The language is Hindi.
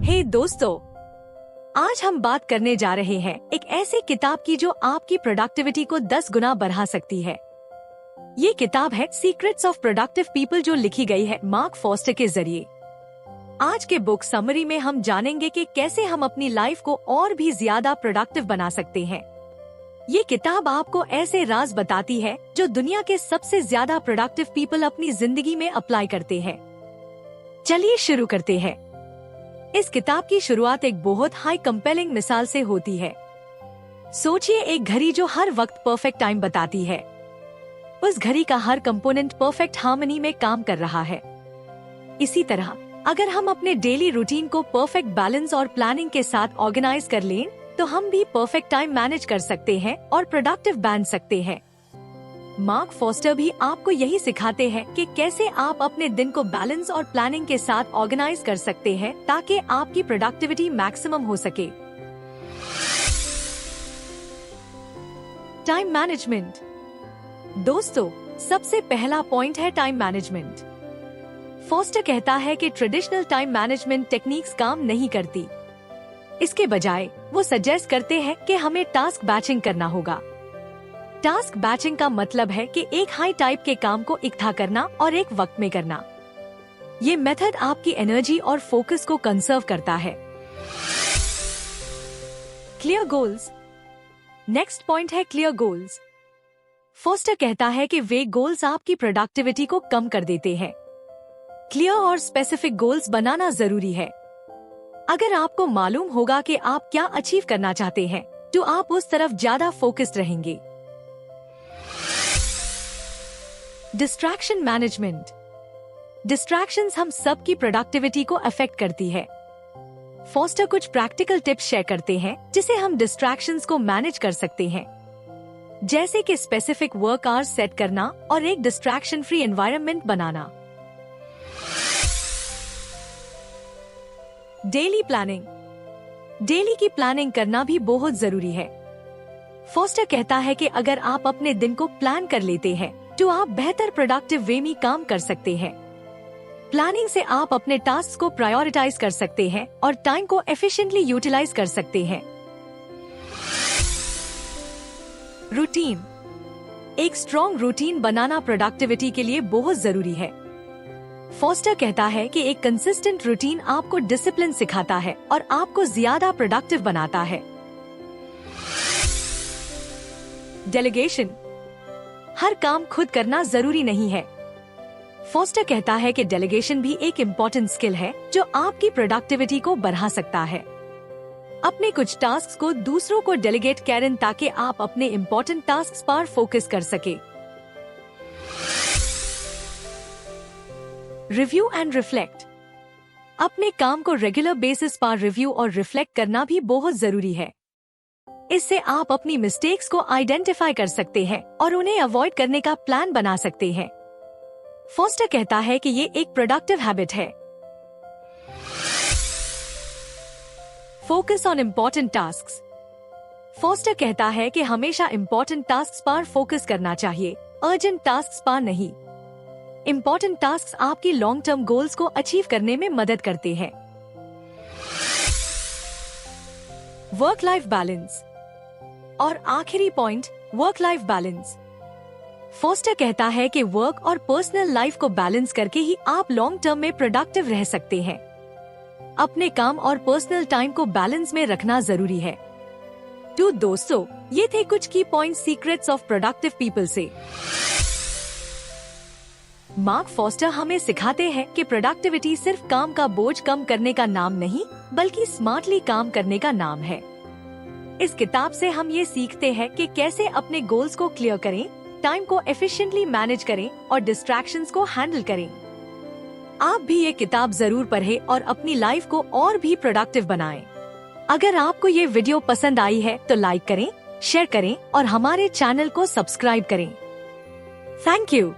हे दोस्तों, आज हम बात करने जा रहे हैं एक ऐसी किताब की जो आपकी प्रोडक्टिविटी को 10 गुना बढ़ा सकती है। ये किताब है सीक्रेट्स ऑफ प्रोडक्टिव पीपल, जो लिखी गई है मार्क फॉस्टर के जरिए। आज के बुक समरी में हम जानेंगे कि कैसे हम अपनी लाइफ को और भी ज्यादा प्रोडक्टिव बना सकते हैं। ये किताब आपको ऐसे राज बताती है जो दुनिया के सबसे ज्यादा प्रोडक्टिव पीपल अपनी जिंदगी में अप्लाई करते हैं। चलिए शुरू करते हैं। इस किताब की शुरुआत एक बहुत हाई कंपेलिंग मिसाल से होती है। सोचिए, एक घड़ी जो हर वक्त परफेक्ट टाइम बताती है। उस घड़ी का हर कंपोनेंट परफेक्ट हार्मनी में काम कर रहा है। इसी तरह अगर हम अपने डेली रूटीन को परफेक्ट बैलेंस और प्लानिंग के साथ ऑर्गेनाइज कर लें, तो हम भी परफेक्ट टाइम मैनेज कर सकते हैं और प्रोडक्टिव बन सकते हैं। मार्क फॉस्टर भी आपको यही सिखाते हैं कि कैसे आप अपने दिन को बैलेंस और प्लानिंग के साथ ऑर्गेनाइज कर सकते हैं ताकि आपकी प्रोडक्टिविटी मैक्सिमम हो सके। Time management. दोस्तों, सबसे पहला पॉइंट है टाइम मैनेजमेंट। फॉस्टर कहता है कि ट्रेडिशनल टाइम मैनेजमेंट टेक्निक्स काम नहीं करती। इसके बजाय वो सजेस्ट करते हैं कि हमें टास्क बैचिंग करना होगा। टास्क बैचिंग का मतलब है कि एक हाई टाइप के काम को इकट्ठा करना और एक वक्त में करना। ये मेथड आपकी एनर्जी और फोकस को कंजर्व करता है। Clear goals. नेक्स्ट पॉइंट है क्लियर गोल्स। फॉस्टर कहता है कि वे गोल्स आपकी प्रोडक्टिविटी को कम कर देते हैं। क्लियर और स्पेसिफिक गोल्स बनाना जरूरी है। अगर आपको मालूम होगा कि आप क्या अचीव करना चाहते हैं, तो आप उस तरफ ज्यादा फोकस्ड रहेंगे। Distraction management. डिस्ट्रैक्शंस हम सब की प्रोडक्टिविटी को अफेक्ट करती है। फॉस्टर कुछ प्रैक्टिकल टिप्स शेयर करते हैं जिसे हम डिस्ट्रैक्शंस को मैनेज कर सकते हैं, जैसे कि स्पेसिफिक वर्क आवर्स सेट करना और एक डिस्ट्रैक्शन फ्री एनवायरनमेंट बनाना। Daily planning. डेली की प्लानिंग करना भी बहुत जरूरी है। फॉस्टर कहता है कि अगर आप अपने दिन को प्लान कर लेते हैं, तो आप बेहतर प्रोडक्टिव वे में काम कर सकते हैं। प्लानिंग से आप अपने टास्क को प्रायोरिटाइज कर सकते हैं और टाइम को एफिशिएंटली यूटिलाइज कर सकते हैं। रूटीन। एक स्ट्रॉन्ग रूटीन बनाना प्रोडक्टिविटी के लिए बहुत जरूरी है। फॉस्टर कहता है कि एक कंसिस्टेंट रूटीन आपको डिसिप्लिन सिखाता है और आपको ज्यादा प्रोडक्टिव बनाता है। डेलीगेशन। हर काम खुद करना जरूरी नहीं है। फॉस्टर कहता है कि डेलीगेशन भी एक इम्पोर्टेंट स्किल है जो आपकी प्रोडक्टिविटी को बढ़ा सकता है। अपने कुछ टास्क को दूसरों को डेलीगेट करें ताकि आप अपने इम्पोर्टेंट टास्क पर फोकस कर सके। Review and reflect. अपने काम को रेगुलर बेसिस पर रिव्यू और रिफ्लेक्ट करना भी बहुत जरूरी है। इससे आप अपनी मिस्टेक्स को आइडेंटिफाई कर सकते हैं और उन्हें अवॉइड करने का प्लान बना सकते हैं। फॉस्टर कहता है कि ये एक प्रोडक्टिव हैबिट है। Focus on important tasks. Foster कहता है कि हमेशा इम्पोर्टेंट टास्क्स पर फोकस करना चाहिए, अर्जेंट टास्क्स पर नहीं। इम्पोर्टेंट टास्क्स आपकी लॉन्ग टर्म गोल्स को अचीव करने में मदद करते हैं। Work life balance. और आखिरी point, work life balance. Foster कहता है कि वर्क और पर्सनल लाइफ को बैलेंस करके ही आप लॉन्ग टर्म में प्रोडक्टिव रह सकते हैं। अपने काम और पर्सनल टाइम को बैलेंस में रखना जरूरी है। तो दोस्तों, ये थे कुछ की point secrets of productive people से। मार्क फॉस्टर हमें सिखाते हैं कि प्रोडक्टिविटी सिर्फ काम का बोझ कम करने का नाम नहीं, बल्कि स्मार्टली काम करने का नाम है। इस किताब से हम ये सीखते हैं कि कैसे अपने गोल्स को क्लियर करें, टाइम को एफिशिएंटली मैनेज करें और डिस्ट्रैक्शंस को हैंडल करें। आप भी ये किताब जरूर पढ़ें और अपनी लाइफ को और भी प्रोडक्टिव बनाएं। अगर आपको ये वीडियो पसंद आई है तो लाइक करें, शेयर करें और हमारे चैनल को सब्सक्राइब करें। Thank you.